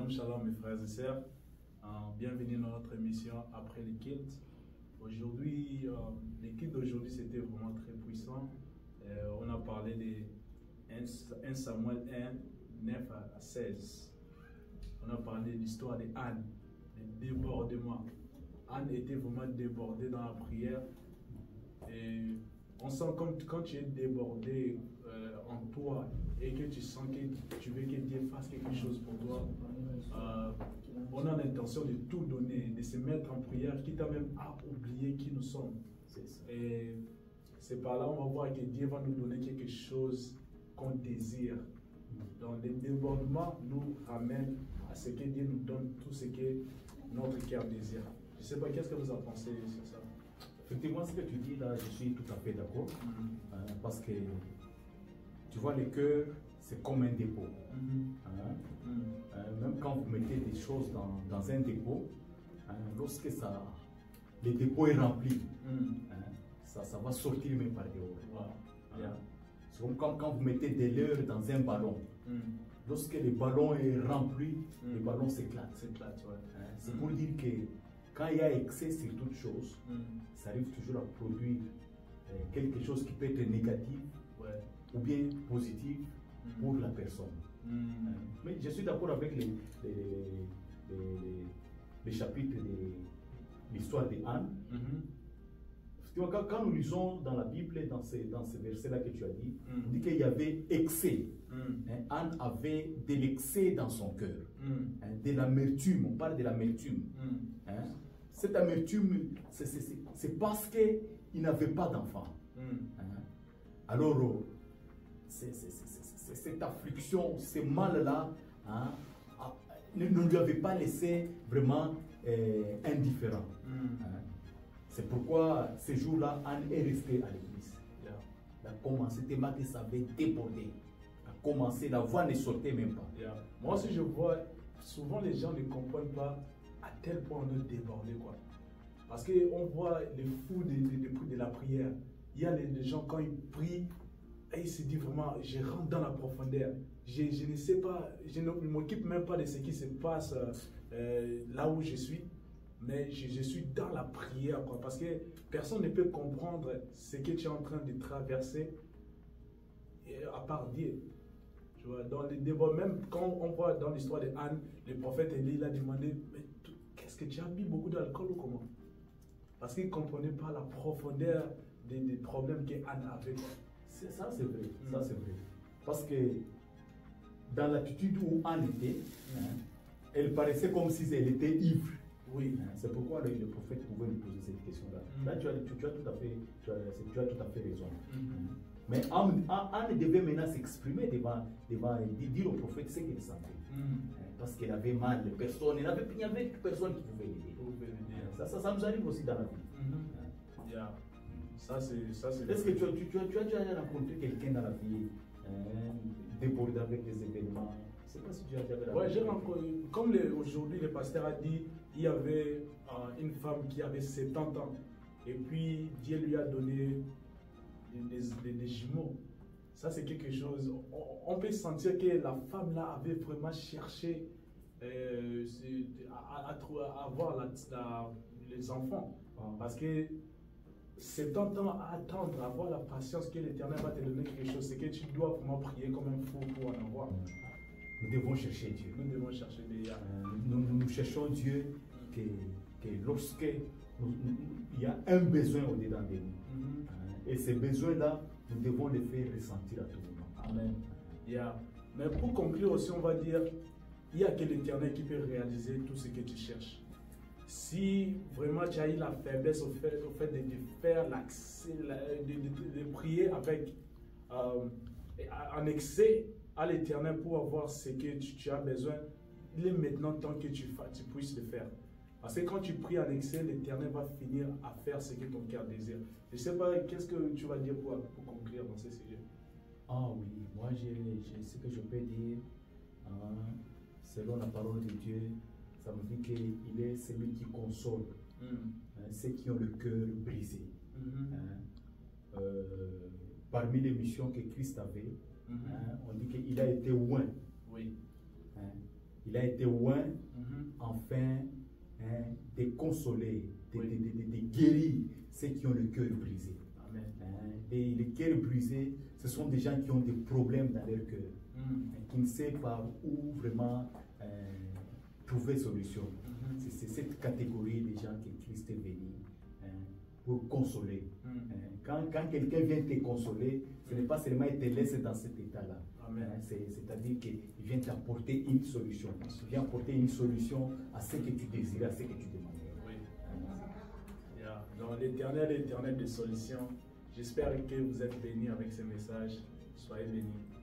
Shalom, shalom mes frères et sœurs. Bienvenue dans notre émission Après les Kilts. Aujourd'hui, les Kilts d'aujourd'hui c'était vraiment très puissant. On a parlé de 1 Samuel 1, 9 à 16. On a parlé de l'histoire d'Anne, des débordements. Anne était vraiment débordée dans la prière. Et on sent comme quand tu es débordé en toi et que tu sens que tu veux que Dieu fasse quelque chose pour toi, on a l'intention de tout donner, de se mettre en prière, quitte à même à oublier qui nous sommes. Et c'est par là on va voir que Dieu va nous donner quelque chose qu'on désire. Donc les débordements nous ramènent à ce que Dieu nous donne, tout ce que notre cœur désire. Je ne sais pas, qu'est-ce que vous en pensez sur ça? Effectivement, ce que tu dis là, je suis tout à fait d'accord. Parce que, tu vois, le cœur, c'est comme un dépôt. Même quand vous mettez des choses dans un dépôt, lorsque le dépôt est rempli, ça va sortir même par dehors. C'est comme quand vous mettez de l'air dans un ballon. Lorsque le ballon est rempli, le ballon s'éclate. C'est pour dire que quand il y a excès sur toute chose, ça arrive toujours à produire quelque chose qui peut être négatif ou bien positif pour la personne. Mais je suis d'accord avec les chapitres de l'histoire d'Anne. Quand nous lisons dans la Bible, dans ce verset-là que tu as dit, on dit qu'il y avait excès. Anne avait de l'excès dans son cœur, de l'amertume. On parle de l'amertume. Cette amertume, c'est parce qu'il n'avait pas d'enfant. Alors, cette affliction, ce mal-là, ne lui avait pas laissé vraiment indifférent. C'est pourquoi ce jour-là, Anne est restée à l'église. Elle a commencé, tellement que ça avait débordé. Elle a commencé, la voix ne sortait même pas. Moi aussi, je vois, souvent les gens ne comprennent pas à tel point on est débordé, quoi. Parce qu'on voit les fous de la prière. Il y a les gens, quand ils prient, et ils se disent vraiment, je rentre dans la profondeur. Je ne sais pas, je ne m'occupe même pas de ce qui se passe là où je suis. Mais je suis dans la prière, quoi, parce que personne ne peut comprendre ce que tu es en train de traverser à part Dieu. Tu vois, dans les débats, même quand on voit dans l'histoire d'Anne, le prophète Élie a demandé, mais qu'est-ce que tu as bu beaucoup d'alcool ou comment? Parce qu'il ne comprenait pas la profondeur des problèmes qu'Anne avait. Ça c'est vrai, ça c'est vrai. Parce que dans l'attitude où Anne était, elle paraissait comme si elle était ivre. Oui. C'est pourquoi le prophète pouvait lui poser cette question-là. Là, tu as tout à fait raison. Mais Anne devait maintenant s'exprimer devant dire au prophète ce qu'elle sentait. Parce qu'elle avait mal, il n'y avait personne qui pouvait l'aider. Ça nous arrive aussi dans la vie. Ça, c'est... Est-ce que tu as déjà rencontré quelqu'un dans la vie débordé avec des événements? Je ne sais pas si tu as déjà rencontré. Oui, j'ai rencontré, comme aujourd'hui le pasteur a dit, il y avait une femme qui avait 70 ans. Et puis Dieu lui a donné des jumeaux. Ça, c'est quelque chose. On peut sentir que la femme-là avait vraiment cherché à avoir les enfants. Parce que 70 ans à attendre, à avoir la patience que l'Éternel va te donner quelque chose, c'est que tu dois vraiment prier comme un fou pour en avoir. Nous devons chercher Dieu. Nous devons chercher Dieu. Nous cherchons Dieu que lorsque il y a un besoin au-dedans de nous. Et ces besoins-là, nous devons les faire ressentir à tout moment. Amen. Mais pour conclure aussi, on va dire, il n'y a que l'Éternel qui peut réaliser tout ce que tu cherches. Si vraiment tu as eu la faiblesse au fait de faire l'accès, de prier avec en excès à l'Éternel pour avoir ce que tu as besoin, il est maintenant temps que tu puisses le faire. Parce que quand tu pries en excès, l'Éternel va finir à faire ce que ton cœur désire. Je ne sais pas, qu'est-ce que tu vas dire pour conclure dans ce sujet? Ah oui, moi ce que je peux dire, selon la parole de Dieu, ça me dit qu'il est celui qui console ceux qui ont le cœur brisé. Parmi les missions que Christ avait, on dit qu'il a été loin. Oui. il a été loin, enfin, hein, de consoler, de guérir ceux qui ont le cœur brisé. Amen. Hein, les cœurs brisés, ce sont des gens qui ont des problèmes dans leur cœur, qui ne savent pas où vraiment trouver solution. C'est cette catégorie des gens que Christ est venu pour consoler. Quand quelqu'un vient te consoler, ce n'est pas seulement il te laisse dans cet état-là. C'est-à-dire qu'il vient t'apporter une solution. Il vient apporter une solution à ce que tu désires, à ce que tu demandes. Oui. Donc l'éternel des solutions. J'espère que vous êtes bénis avec ce message. Soyez bénis.